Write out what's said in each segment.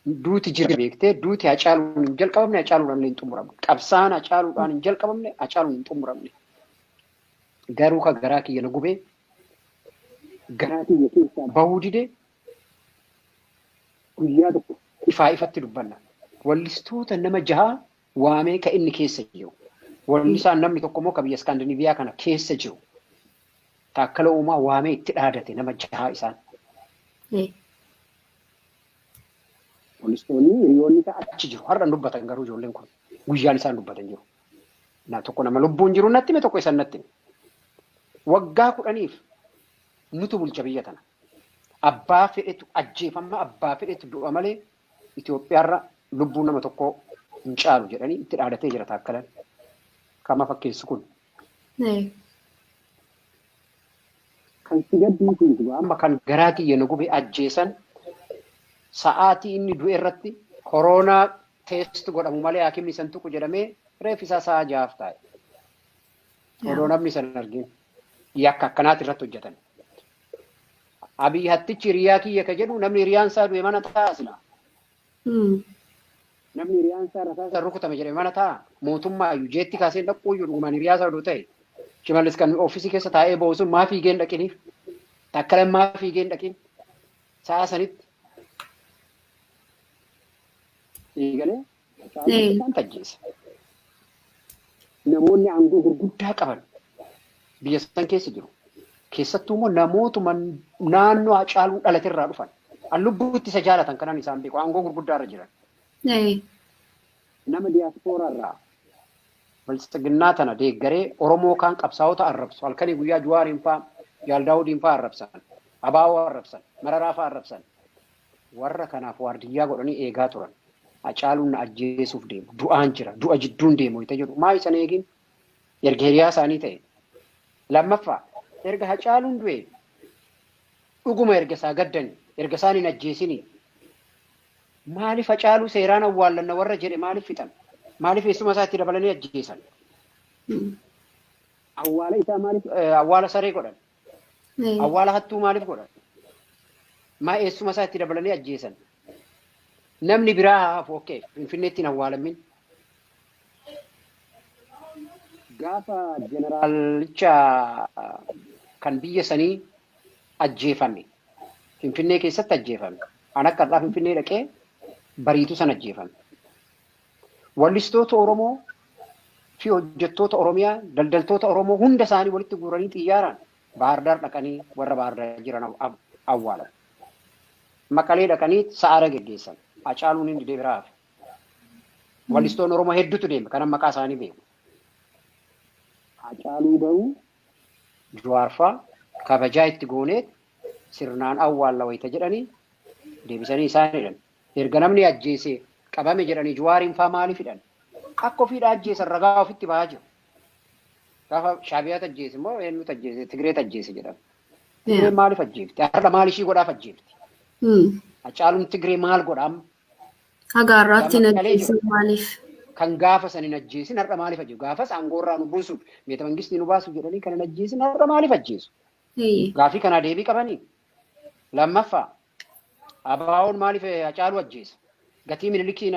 duuti jira beektee duuti Hacaaluun hin jalqabamne Hacaaluudhaan hin xumuramne. Qabsaan Hacaaluudhaan hin jalqabamne Hacaaluun hin xumuramne. Garuu ka garaa kiyya na gubee garaa kiyya keessaa bahuu didee guyyaa tokko ifaa ifatti dubbanna. Wallistoota nama 6 waamee ka inni keessa jiru. Wallisaan namni tokko immoo ka biyya Iskaandinaaviyaa kana keessa jiru. Taakkala Uumaa waamee itti dhaadate nama 6 isaan. Wallistoonni hiriyoonni isaa achi jiru. Har'a dubbatan garuu ijoolleen kun guyyaan isaan dubbatan jiru. Na tokko nama lubbuun jiru natti hime tokko isaan natti hime. Waggaa 10 nutu bulcha biyya tana. Abbaa fedhetu ajjeefama abbaa fedhetu du'a malee Itoophiyaarra lubbuun nama tokko hin caalu jedhanii itti dhaadatee jira taakkalan. Kama fakkeessu kun. Kan si gaddisiisu amma kan garaa kiyya na gubee ajjeesan sa'aatii inni du'e irratti koronaa teest godhamu malee haakimni san tuqu jedhamee reeffisaa sa'a 6 taa'e. Odoo namni san argin yakka akkanaati irratti hojjetan. Abiy hattichi hiriyaa kiyya ka jedhu namni hiriyaan isaa du'e mana taa'asna. Namni hiriyaan isaa rasaasa rukutame jedhame mana taa'a. Mootummaa iyyuu jeetti kaasee dhaquu iyyuu dhugumaan hiriyaa isaa odoo ta'e. Shimallis kan ofiisii keessa taa'ee ba'u sun maa fiigeen dhaqiniif. Takkalan maa fiigeen dhaqin. Sa'a sanitti. Eegalee isaan tajjeessa. Namoonni aangoo gurguddaa qaban biyya san keessa jiru. Keessattuu immoo namootuma naannoo Hacaaluu dhalaterraa dhufan. Lubbuutti isa jaalatan kanaan isaan beeku aangoo gurguddaarra jiran. Nama diyaaspooraarraa balsaginnaa tana deeggaree Oromoo kaan qabsaa'ota arrabsu. Halkanii guyyaa Juwaariin fa'aa Yaaldaawudiin fa'aa arrabsan. Abaawoo arrabsan. Mararaa fa'aa arrabsan. Warra kanaaf waardiyyaa godhanii eegaa turan. Hacaaluun na ajjeesuuf deemu. Du'aan jira. Du'a jidduun deemu itti jedhu. Maa isan eegin? Erga hiriyaa isaanii ta'e. Lammaffaa erga Hacaaluun du'e dhuguma erga isaa gaddanii erga isaan hin ajjeesinii maaliif Hacaaluu seeraan awwaallanna warra jedhe maaliif fixan? Maaliif eessuma isaatti dabalanii ajjeesan? Awwaala isaa maaliif awwaala saree godhan? Awwaala hattuu maaliif godhan? Maa eessuma isaatti dabalanii ajjeesan? Namni biraa hafu okkee Finfinneetti hin awwaalamin. Gaafa jeneraalicha kan biyya sanii ajjeefame. Finfinnee keessatti ajjeefame. An akka irraa Finfinnee dhaqee bariitu san ajjeefame. Wallistoota Oromoo fi hojjettoota Oromiyaa, daldaltoota Oromoo hunda isaanii walitti guuranii xiyyaaraan Baardaar dhaqanii warra Baardaar jiran awwaalan. Maqalee dhaqanii sa'aara geggeessan. Hacaaluun inni deebiraa hafe. Wallistoonni Oromoo hedduutu deeme kanan maqaa isaanii beeku. Hacaaluu bahuu Jawaarfaa kabajaa itti gooneet sirnaan awwaalla wayita jedhanii deebisanii isaan hidhan. Erga namni ajjeese qabame jedhanii Jawaariin fa'aa maaliif hidhan? Akka ofiidhaa ajjeesan ragaa ofitti bahaa jiru. Gaafa Shaabiyaat ajjeese immoo eenyutu ajjeese? Tigireet ajjeese jedhama. Tigreen maaliif ajjeefti? Har'a maal ishii godhaaf ajjeefti? Hacaaluun Tigree maal godhaam? Hagaarraatti hin ajjeesin maaliif? Kan gaafa san hin ajjeesin har'a maaliif ajjeesu? Gaafas aangoorraa nu buusuuf beeta mangistii nu baasuuf jedhanii kan hin ajjeesin har'a maaliif ajjeesu? Gaafii kanaa deebii qabanii. Lammaffaa Abaawoon maaliif Hacaaluu ajjeesa? Gatii Minilikiin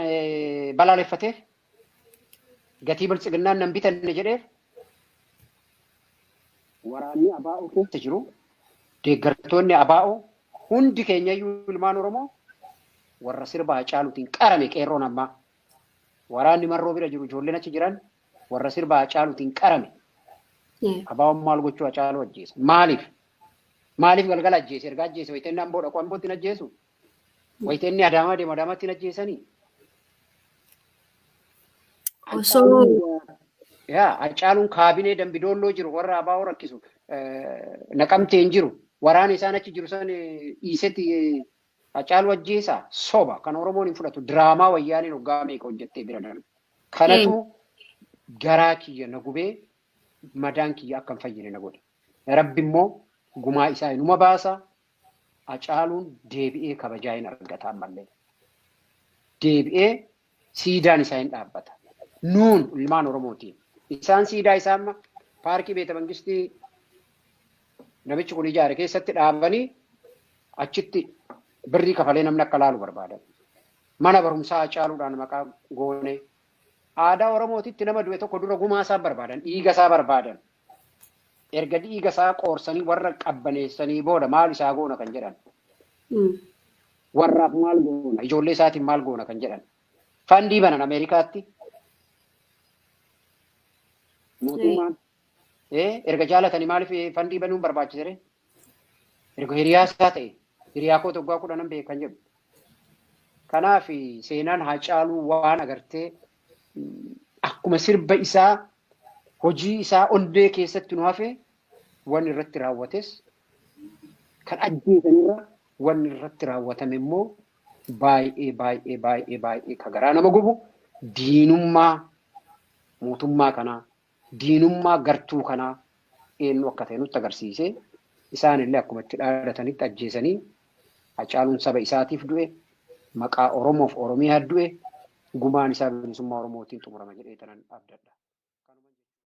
balaaleffateef? Gatii biltsiginnaan nan bitanne jedheef? Waraanni Abaa'oo keessa jiru deeggartoonni Abaa'oo hundi keenyayyuu ilmaan Oromoo warra sirba Hacaaluutiin qarame qeerroon ammaa. Waraanni marroo bira jiru ijoolleen achi jiran warra sirba Hacaaluutiin qarame. Abaa'oon maal gochuu Hacaaluu ajjeesa? Maaliif? Maaliif galgala ajjeese? Erga ajjeese wayiteenni Amboo dhaqu Ambootti hin ajjeesu? Wayiteenni Adaamaa deemu Adaamaatti hin ajjeesanii? Hacaaluun kaabinee Dambidoolloo jiru warra Abaa'oo rakkisu Naqamtee hin jiru. Waraana isaan achi jiru san dhiisetti Hacaaluu ajjeesaa soba kan Oromoon hin fudhatu diraamaa wayyaaniin hoggaa meeqa hojjettee bira darbe. Kanatu garaa kiyya na gubee madaan kiyya akka hin fayyine na godhe. Rabbi immoo gumaa isaa inuma baasa. Hacaaluun deebi'ee kabajaa hin argata ammallee. Deebi'ee siidaan isaa hin dhaabbata. Nuun ilmaan Oromootiin. Isaan siidaa isaa amma paarkii beeta mangistii namichi kun ijaare keessatti dhaabanii achitti birrii kafalee namni akka laalu barbaadan. mana barumsaa Hacaaluudhaan maqaa goone aadaa Oromootitti nama du'e tokko dura gumaa isaa barbaadan dhiiga isaa barbaadan erga dhiiga isaa qoorsanii warra qabbaneessanii booda maal isaa goona kan jedhan warraaf maal goona ijoollee isaatiin maal goona kan jedhan fandii banan Ameerikaatti mootummaan erga jaalatanii maaliif fandii banuun barbaachisere erga hiriyaa isaa ta'e hiriyaa koo tokko 10 beekan jedhu kanaaf seenaan Hacaaluu waan agartee akkuma sirba isaa hojii isaa ondee keessatti nu hafe wanni irratti raawwates kan ajjeesanirra wanni irratti raawwatame immoo baay'ee ka garaa nama gubu diinummaa mootummaa kanaa diinummaa gartuu kanaa eenyu akka ta'e nutti agarsiise isaanillee akkuma itti dhaadatanitti ajjeesanii Hacaaluun saba isaatiif du'e maqaa Oromoof Oromiyaa du'e gumaan isaa bilisummaa Oromootiin xumurama jedhee tanan abdadha.